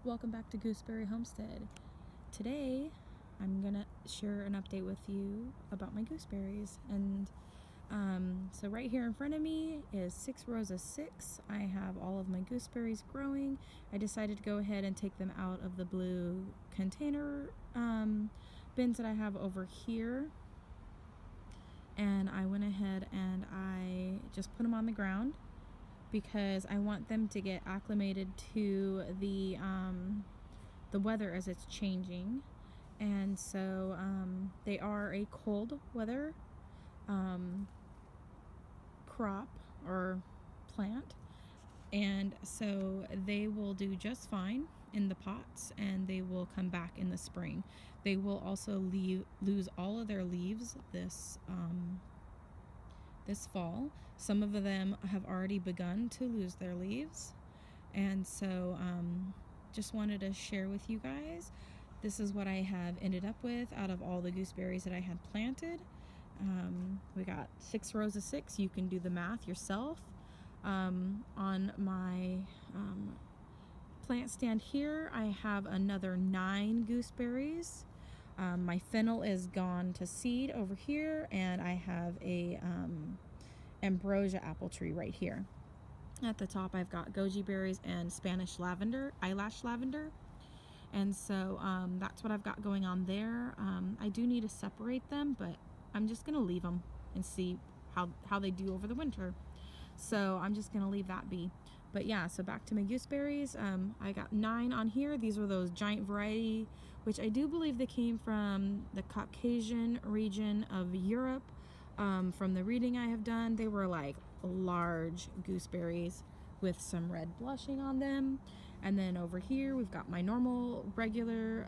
welcome back to Gooseberry Homestead. Today I'm gonna share an update with you about my gooseberries, and so right here in front of me is 6 rows of 6. I have all of my gooseberries growing. I decided to go ahead and take them out of the blue container bins that I have over here, and I went ahead and I just put them on the ground because I want them to get acclimated to the weather as it's changing. And so they are a cold weather crop or plant, and so they will do just fine in the pots, and they will come back in the spring. They will also lose all of their leaves this fall. Some of them have already begun to lose their leaves, and so just wanted to share with you guys. This is what I have ended up with out of all the gooseberries that I had planted. We got 6 rows of 6. You can do the math yourself. On my plant stand here, I have another 9 gooseberries. My fennel is gone to seed over here, and I have a ambrosia apple tree right here. At the top I've got goji berries and Spanish lavender, eyelash lavender, and so that's what I've got going on there. I do need to separate them, but I'm just gonna leave them and see how they do over the winter. So I'm just gonna leave that be. But yeah, so back to my gooseberries. I got 9 on here. These were those giant variety, which I do believe they came from the Caucasian region of Europe. From the reading I have done, they were like large gooseberries with some red blushing on them. And then over here we've got my normal regular,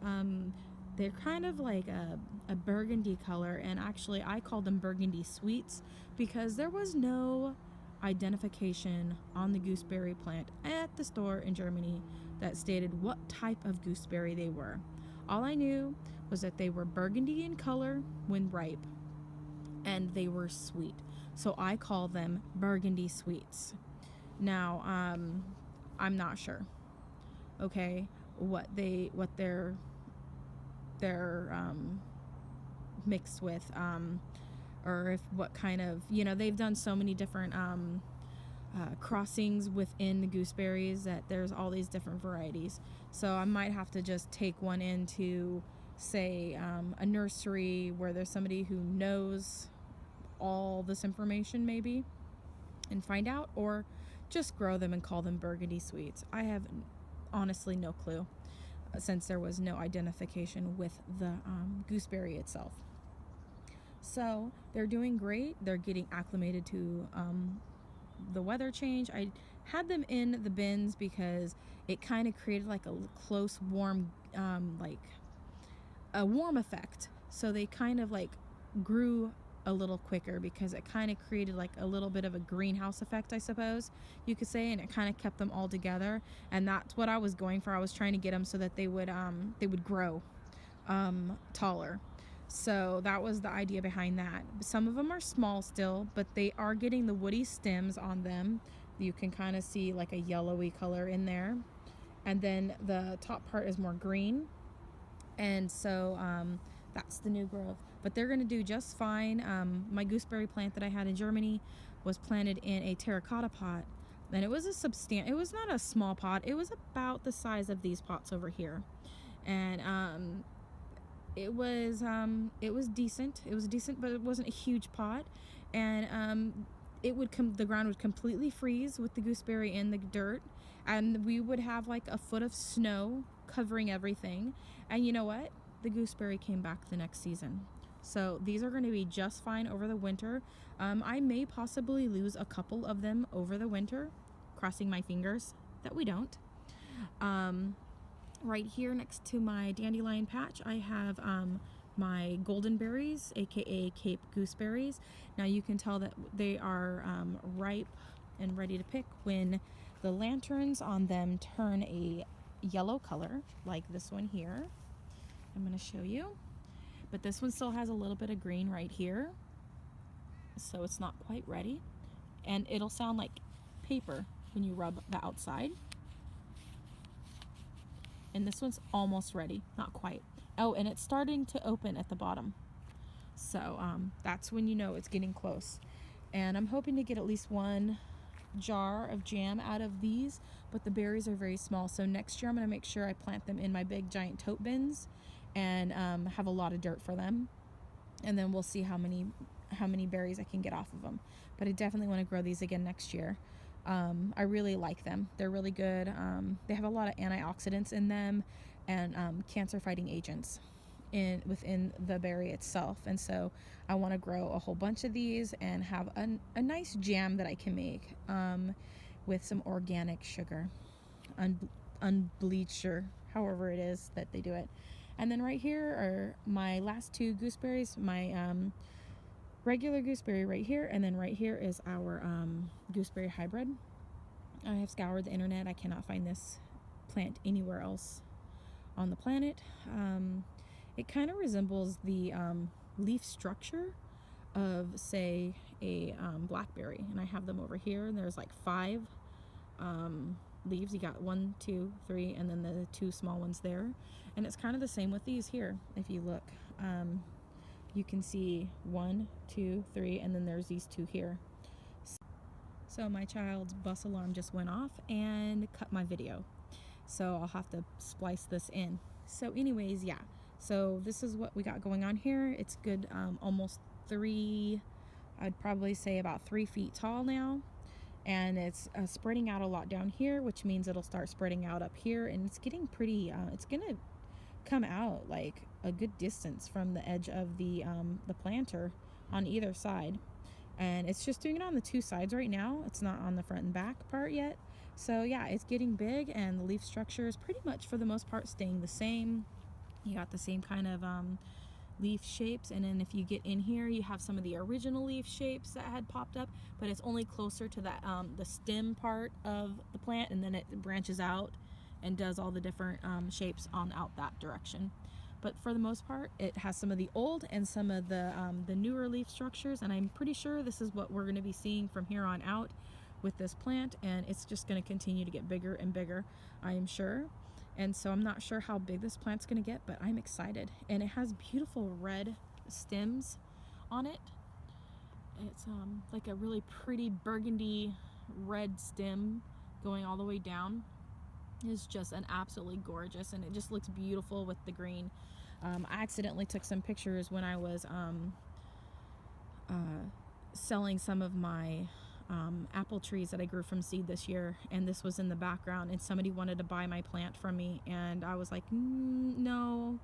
they're kind of like a burgundy color, and actually I call them burgundy sweets because there was no identification on the gooseberry plant at the store in Germany that stated what type of gooseberry they were. All I knew was that they were burgundy in color when ripe, and they were sweet. So I call them burgundy sweets. Now, I'm not sure, okay, what they're mixed with, or if what kind of, they've done so many different crossings within the gooseberries that there's all these different varieties. So I might have to just take one into, say, a nursery where there's somebody who knows all this information maybe, and find out, or just grow them and call them burgundy sweets. I have honestly no clue, since there was no identification with the gooseberry itself. So they're doing great. They're getting acclimated to the weather change. I had them in the bins because it kind of created like a close warm, like a warm effect. So they kind of like grew a little quicker because it kind of created like a little bit of a greenhouse effect, I suppose you could say, and it kind of kept them all together. And that's what I was going for. I was trying to get them so that they would grow taller. So that was the idea behind that. Some of them are small still, but they are getting the woody stems on them. You can kind of see like a yellowy color in there, and then the top part is more green, and so that's the new growth. But they're going to do just fine. My gooseberry plant that I had in Germany was planted in a terracotta pot, and it was it was not a small pot. It was about the size of these pots over here, and it was decent. It was decent, but it wasn't a huge pot, and the ground would completely freeze with the gooseberry in the dirt, and we would have like a foot of snow covering everything. And you know what? The gooseberry came back the next season. So these are going to be just fine over the winter. I may possibly lose a couple of them over the winter, crossing my fingers that we don't. Right here next to my dandelion patch, I have my golden berries, aka Cape gooseberries. Now you can tell that they are ripe and ready to pick when the lanterns on them turn a yellow color, like this one here. I'm going to show you. But this one still has a little bit of green right here, so it's not quite ready. And it'll sound like paper when you rub the outside. and this one's almost ready, not quite. Oh, and it's starting to open at the bottom. So that's when you know it's getting close. And I'm hoping to get at least one jar of jam out of these, but the berries are very small. So next year I'm going to make sure I plant them in my big giant tote bins and have a lot of dirt for them. And then we'll see how many berries I can get off of them. But I definitely want to grow these again next year. I really like them. They're really good. They have a lot of antioxidants in them and cancer fighting agents within the berry itself, and so I want to grow a whole bunch of these and have a nice jam that I can make with some organic sugar, unbleached, or however it is that they do it. And then right here are my last two gooseberries, my regular gooseberry right here, and then right here is our gooseberry hybrid. I have scoured the internet. I cannot find this plant anywhere else on the planet. It kind of resembles the leaf structure of, say, a blackberry, and I have them over here, and there's like 5 leaves. You got 1, 2, 3, and then the 2 small ones there, and it's kind of the same with these here. If you look, you can see 1, 2, 3, and then there's these 2 here. So my child's bus alarm just went off and cut my video, so I'll have to splice this in. So anyways, yeah, so this is what we got going on here. It's good, almost 3, I'd probably say about 3 feet tall now, and it's spreading out a lot down here, which means it'll start spreading out up here, and it's getting pretty, it's gonna come out like a good distance from the edge of the planter on either side. And it's just doing it on the 2 sides right now. It's not on the front and back part yet. So yeah, it's getting big, and the leaf structure is pretty much for the most part staying the same. You got the same kind of leaf shapes, and then if you get in here, you have some of the original leaf shapes that had popped up, but it's only closer to that the stem part of the plant, and then it branches out and does all the different shapes on out that direction. But for the most part, it has some of the old and some of the newer leaf structures, and I'm pretty sure this is what we're going to be seeing from here on out with this plant, and it's just going to continue to get bigger and bigger, I am sure. And so I'm not sure how big this plant's going to get, but I'm excited. And it has beautiful red stems on it. It's like a really pretty burgundy red stem going all the way down. Is just an absolutely gorgeous, and it just looks beautiful with the green. I accidentally took some pictures when I was selling some of my apple trees that I grew from seed this year, and this was in the background, and somebody wanted to buy my plant from me, and I was like, no,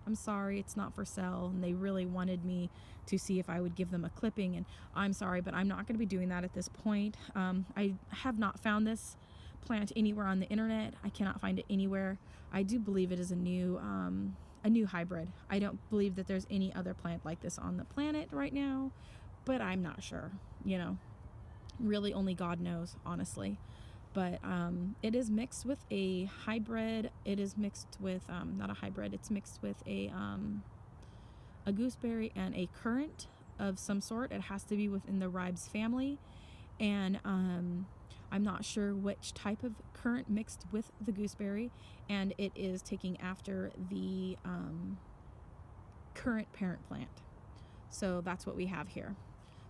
I'm sorry, it's not for sale. And they really wanted me to see if I would give them a clipping, and I'm sorry, but I'm not going to be doing that at this point. I have not found this plant anywhere on the internet. I cannot find it anywhere. I do believe it is a new hybrid. I don't believe that there's any other plant like this on the planet right now, but I'm not sure, really only God knows, honestly. But it is mixed with a hybrid. It is mixed with not a hybrid, it's mixed with a gooseberry and a currant of some sort. It has to be within the ribes family, and I'm not sure which type of currant mixed with the gooseberry, and it is taking after the currant parent plant. So that's what we have here.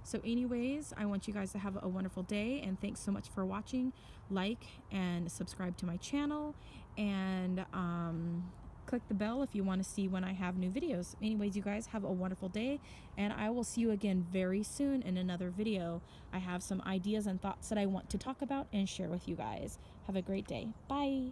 So anyways, I want you guys to have a wonderful day, and thanks so much for watching. Like and subscribe to my channel, and click the bell if you want to see when I have new videos. Anyways, you guys have a wonderful day, and I will see you again very soon in another video. I have some ideas and thoughts that I want to talk about and share with you guys. Have a great day. Bye.